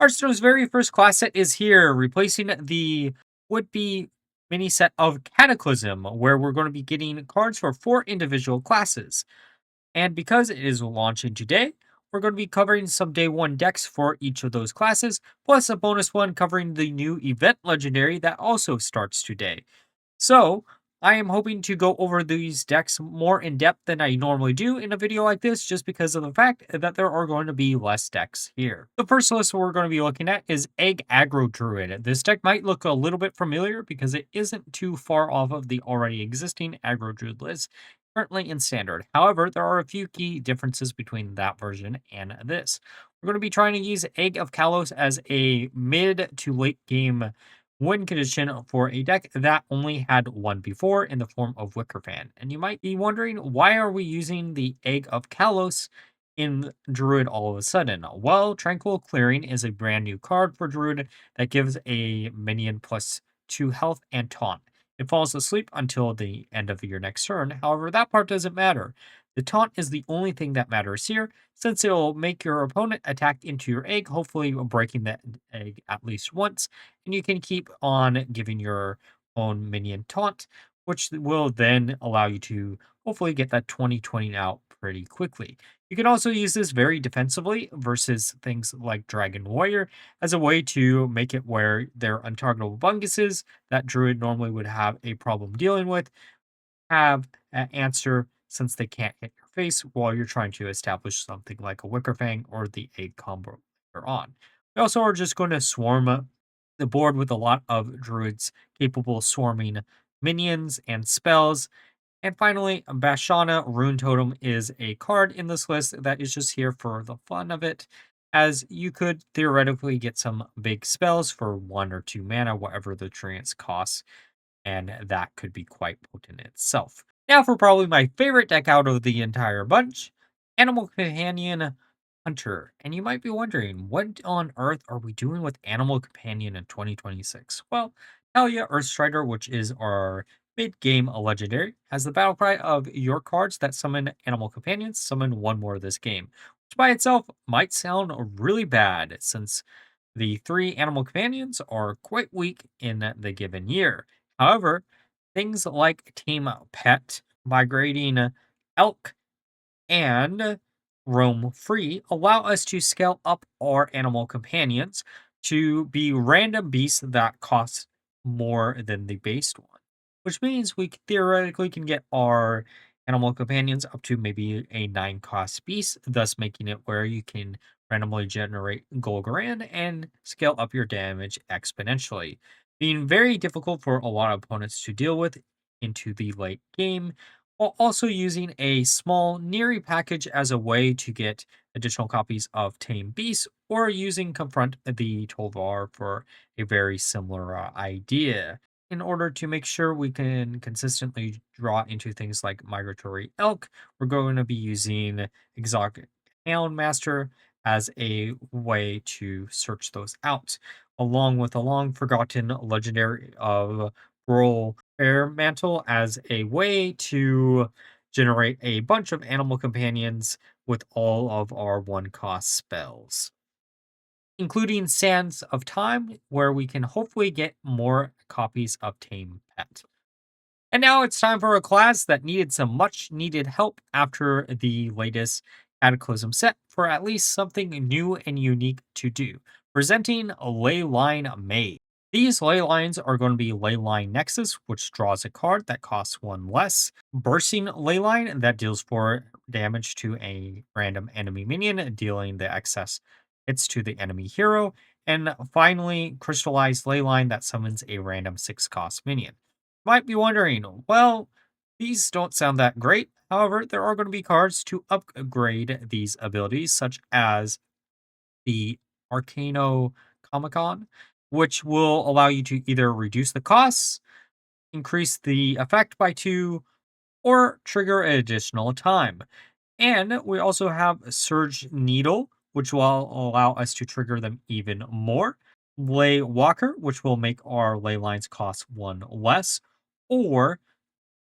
Hearthstone's very first class set is here, replacing the would-be mini set of Cataclysm, where we're going to be getting cards for 4 individual classes. And because it is launching today, we're going to be covering some day 1 decks for each of those classes, plus a bonus one covering the new event legendary that also starts today. So, I am hoping to go over these decks more in depth than I normally do in a video like this, just because of the fact that there are going to be less decks here. The first list we're going to be looking at is Egg Aggro Druid. This deck might look a little bit familiar because it isn't too far off of the already existing Aggro Druid list currently in Standard. However, there are a few key differences between that version and this. We're going to be trying to use Egg of Kalos as a mid to late game win condition for a deck that only had one before in the form of Wicker Fan. And you might be wondering, why are we using the Egg of Kalos in Druid all of a sudden? Well, Tranquil Clearing is a brand new card for Druid that gives a minion +2 health and taunt. It falls asleep until the end of your next turn. However, that part doesn't matter. The taunt is the only thing that matters here, since it will make your opponent attack into your egg, hopefully breaking that egg at least once, and you can keep on giving your own minion taunt, which will then allow you to hopefully get that 20/20 out pretty quickly. You can also use this very defensively versus things like Dragon Warrior as a way to make it where their untargetable bunguses that Druid normally would have a problem dealing with have an answer, since they can't hit your face while you're trying to establish something like a Wicker Fang or the egg combo later on. We also are just going to swarm the board with a lot of Druids capable of swarming minions and spells. And finally, Bashana Rune Totem is a card in this list that is just here for the fun of it, as you could theoretically get some big spells for 1 or 2 mana, whatever the treants costs, and that could be quite potent itself. Now for probably my favorite deck out of the entire bunch, Animal Companion Hunter. And you might be wondering, what on earth are we doing with Animal Companion in 2026? Well, Talia Earthstrider, which is our mid-game legendary, has the battle cry of your cards that summon Animal Companions, summon one more this game, which by itself might sound really bad, since the 3 Animal Companions are quite weak in the given year. However, things like Tame Pet, Migrating Elk, and Roam Free allow us to scale up our animal companions to be random beasts that cost more than the base one, which means we theoretically can get our animal companions up to maybe a 9 cost beast, thus making it where you can randomly generate Golgaran and scale up your damage exponentially, being very difficult for a lot of opponents to deal with into the late game, while also using a small Neri package as a way to get additional copies of Tame Beast, or using Confront the Tolvar for a very similar idea. In order to make sure we can consistently draw into things like Migratory Elk, we're going to be using Exotic Houndmaster as a way to search those out, along with a long forgotten legendary of Roll Air Mantle as a way to generate a bunch of animal companions with all of our 1 cost spells, including Sands of Time, where we can hopefully get more copies of Tame Pet. And now it's time for a class that needed some much needed help after the latest Cataclysm set for at least something new and unique to do. Presenting Leyline Mage. These ley lines are going to be Leyline Nexus, which draws a card that costs 1 less. Bursting Leyline, that deals 4 damage to a random enemy minion, dealing the excess hits to the enemy hero. And finally, Crystallized Leyline, that summons a random 6 cost minion. Might be wondering, well, these don't sound that great. However, there are going to be cards to upgrade these abilities, such as the Arcano Comic-Con, which will allow you to either reduce the costs, increase the effect by 2, or trigger additional time. And we also have Surge Needle, which will allow us to trigger them even more. Ley Walker, which will make our ley lines cost 1 less. Or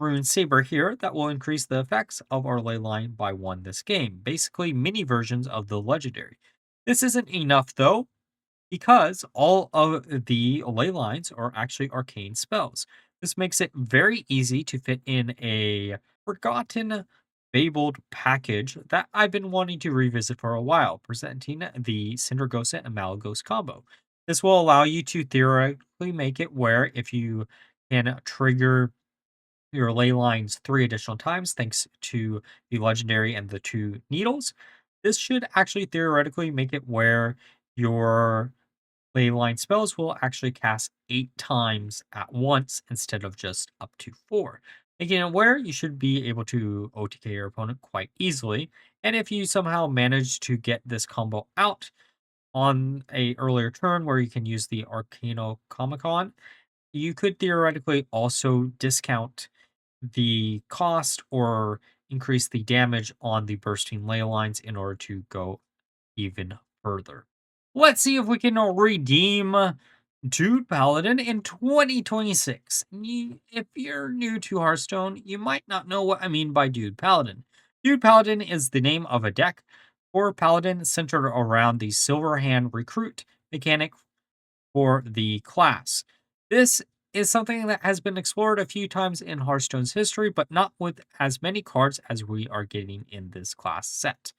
Rune Saber here, that will increase the effects of our ley line by 1 this game. Basically, mini versions of the legendary. This isn't enough though, because all of the ley lines are actually arcane spells. This makes it very easy to fit in a forgotten fabled package that I've been wanting to revisit for a while, presenting the Syndragosa and Malygos combo. This will allow you to theoretically make it where if you can trigger your ley lines 3 additional times thanks to the legendary and the 2 needles, this should actually theoretically make it where your Leyline spells will actually cast 8 times at once instead of just up to 4, making it where you should be able to OTK your opponent quite easily. And if you somehow manage to get this combo out on a earlier turn where you can use the Arcano Comicon, you could theoretically also discount the cost or increase the damage on the bursting ley lines in order to go even further. Let's see if we can redeem Druid Paladin in 2026. If you're new to Hearthstone, you might not know what I mean by Druid Paladin. Druid Paladin is the name of a deck for Paladin centered around the Silverhand Recruit mechanic for the class. This is something that has been explored a few times in Hearthstone's history, but not with as many cards as we are getting in this class set,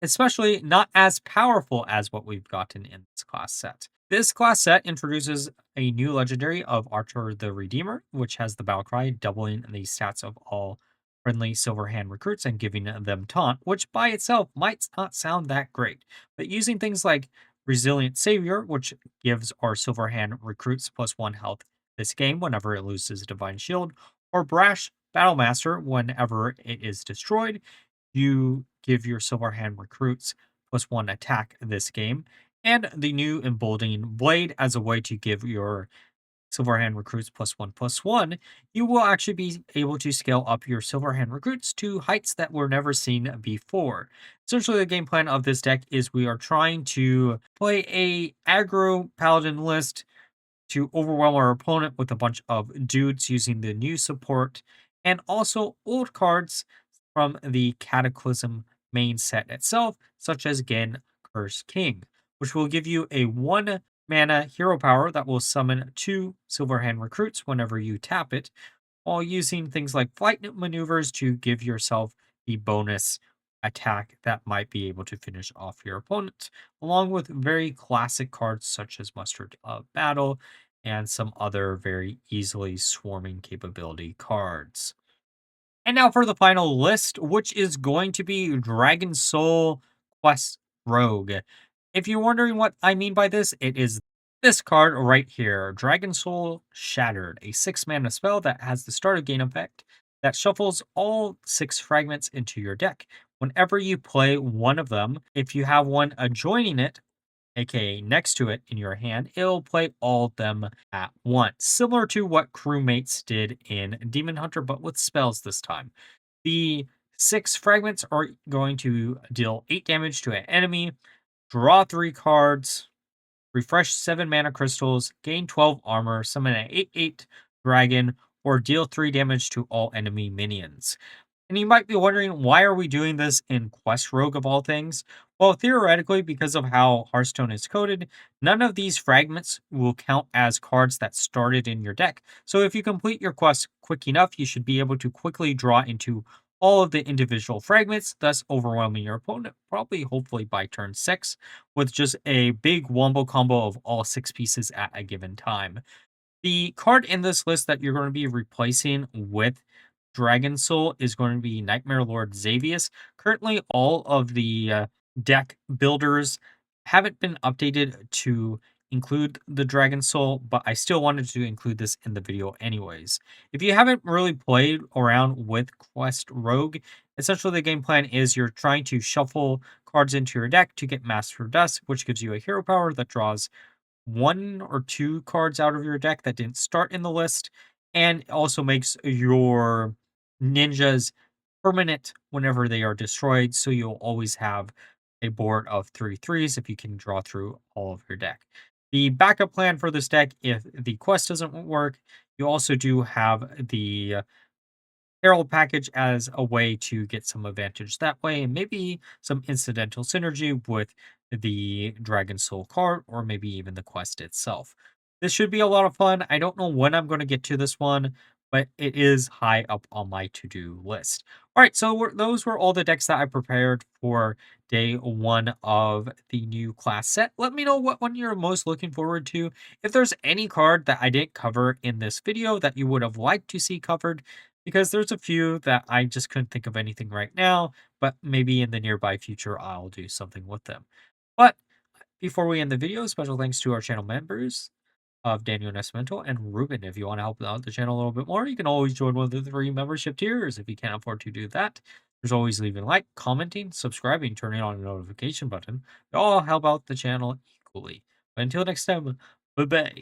especially not as powerful as what we've gotten in this class set. This class set introduces a new legendary of Archer the Redeemer, which has the battle cry, doubling the stats of all friendly Silverhand recruits and giving them taunt, which by itself might not sound that great. But using things like Resilient Savior, which gives our Silverhand recruits +1 health this game whenever it loses Divine Shield, or Brash Battlemaster whenever it is destroyed, you give your Silverhand recruits +1 attack this game, and the new Emboldening Blade as a way to give your Silverhand recruits +1/+1, you will actually be able to scale up your Silverhand recruits to heights that were never seen before. Essentially, the game plan of this deck is we are trying to play a aggro paladin list to overwhelm our opponent with a bunch of dudes using the new support and also old cards from the Cataclysm main set itself, such as Gen Curse King, which will give you a 1 mana hero power that will summon 2 Silverhand recruits whenever you tap it, while using things like flight maneuvers to give yourself the bonus attack that might be able to finish off your opponent, along with very classic cards such as Mustard of Battle and some other very easily swarming capability cards. And now for the final list, which is going to be DragonSoul Quest Rogue. If you're wondering what I mean by this, it is this card right here, DragonSoul Shattered, a 6-mana spell that has the starter gain effect that shuffles all 6 fragments into your deck. Whenever you play one of them, if you have one adjoining it, aka next to it in your hand, it'll play all of them at once, similar to what crewmates did in Demon Hunter, but with spells this time. The 6 fragments are going to deal 8 damage to an enemy, draw 3 cards, refresh 7 mana crystals, gain 12 armor, summon an 8/8 dragon, or deal 3 damage to all enemy minions. And you might be wondering, why are we doing this in Quest Rogue of all things? Well, theoretically, because of how Hearthstone is coded, none of these fragments will count as cards that started in your deck. So if you complete your quest quick enough, you should be able to quickly draw into all of the individual fragments, thus overwhelming your opponent, probably hopefully by turn 6, with just a big wombo combo of all 6 pieces at a given time. The card in this list that you're going to be replacing with DragonSoul is going to be Nightmare Lord Xavius. Currently, all of the deck builders haven't been updated to include the DragonSoul, but I still wanted to include this in the video anyways. If you haven't really played around with Quest Rogue, essentially the game plan is you're trying to shuffle cards into your deck to get Master of Dust, which gives you a hero power that draws 1 or 2 cards out of your deck that didn't start in the list, and also makes your ninjas permanent whenever they are destroyed, so you'll always have a board of 3 threes if you can draw through all of your deck. The backup plan for this deck, if the quest doesn't work, you also do have the Herald package as a way to get some advantage that way, and maybe some incidental synergy with the Dragon Soul card or maybe even the quest itself. This should be a lot of fun. I don't know when I'm going to get to this one, but it is high up on my to-do list. All right, so those were all the decks that I prepared for day one of the new class set. Let me know what one you're most looking forward to. If there's any card that I didn't cover in this video that you would have liked to see covered, because there's a few that I just couldn't think of anything right now, but maybe in the nearby future, I'll do something with them. But before we end the video, special thanks to our channel members of Daniel Nascimento and Ruben. If you want to help out the channel a little bit more, you can always join one of the 3 membership tiers if you can't afford to do that. There's always leaving a like, commenting, subscribing, turning on the notification button. They all help out the channel equally. But until next time, bye-bye.